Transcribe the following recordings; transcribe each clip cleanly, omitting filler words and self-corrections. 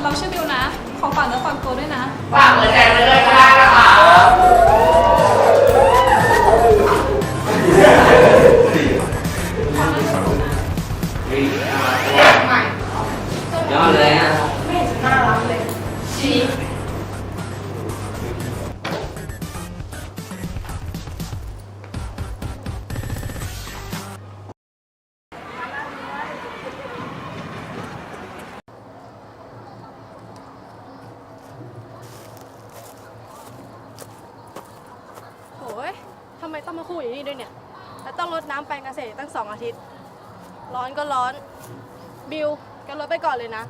เราชื่อบิวนะขอฝากเนื้อฝากตัวด้วยนะฝากหัวใจไว้ด้วยก็ได้นะคะยอดเลยนะไม่เห็นจะน่ารักเลยชีโอ้ยทำไมต้องมาคู่อยู่นี่ด้วยเนี่ยแล้วต้องรดน้ำแปลงเกษตรตั้ง2 อาทิตย์ ร้อนก็ร้อน บิวแกรดไปก่อนเลยนะ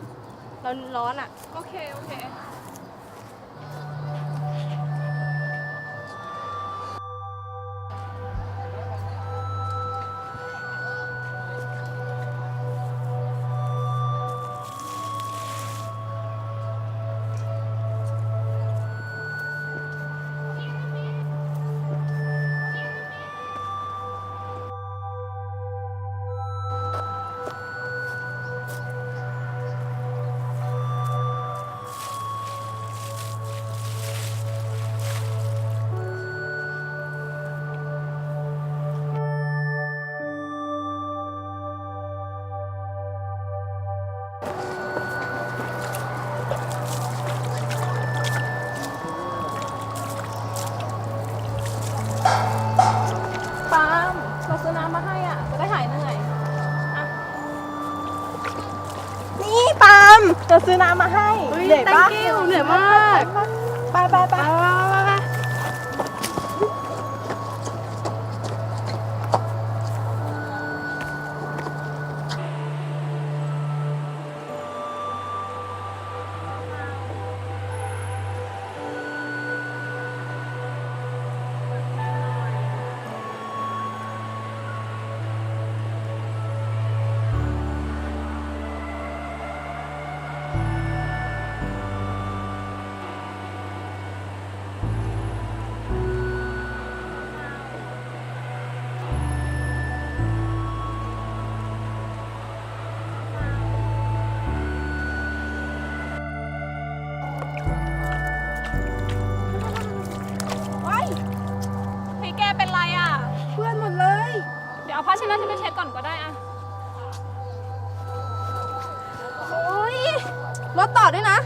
เราร้อนอ่ะโอเคปาล์มเราซื้อน้ำมาให้อ่ะจะได้หายเหนื่อยนี่ปาล์มจะซื้อน้ำมาให้เหนื่อยปะเหนื่อยมาก ไปพี่แกเป็นไรอ่ะเพื่อนหมดเลย เดี๋ยวเอาผ้าเช็ดหน้าฉันไปเช็ดก่อนก็ได้อ่ะโอ้ยรถต่อด้วยนะ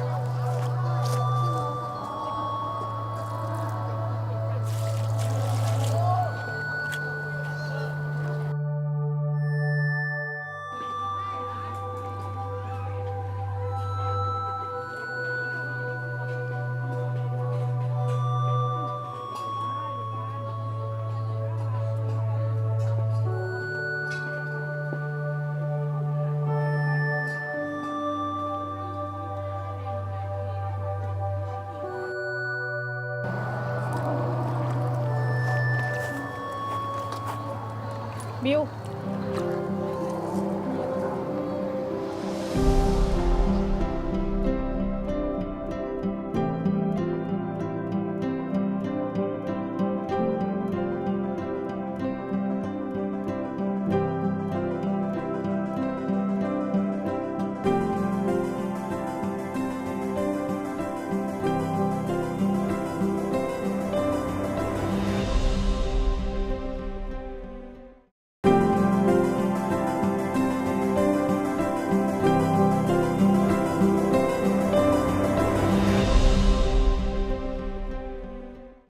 บิว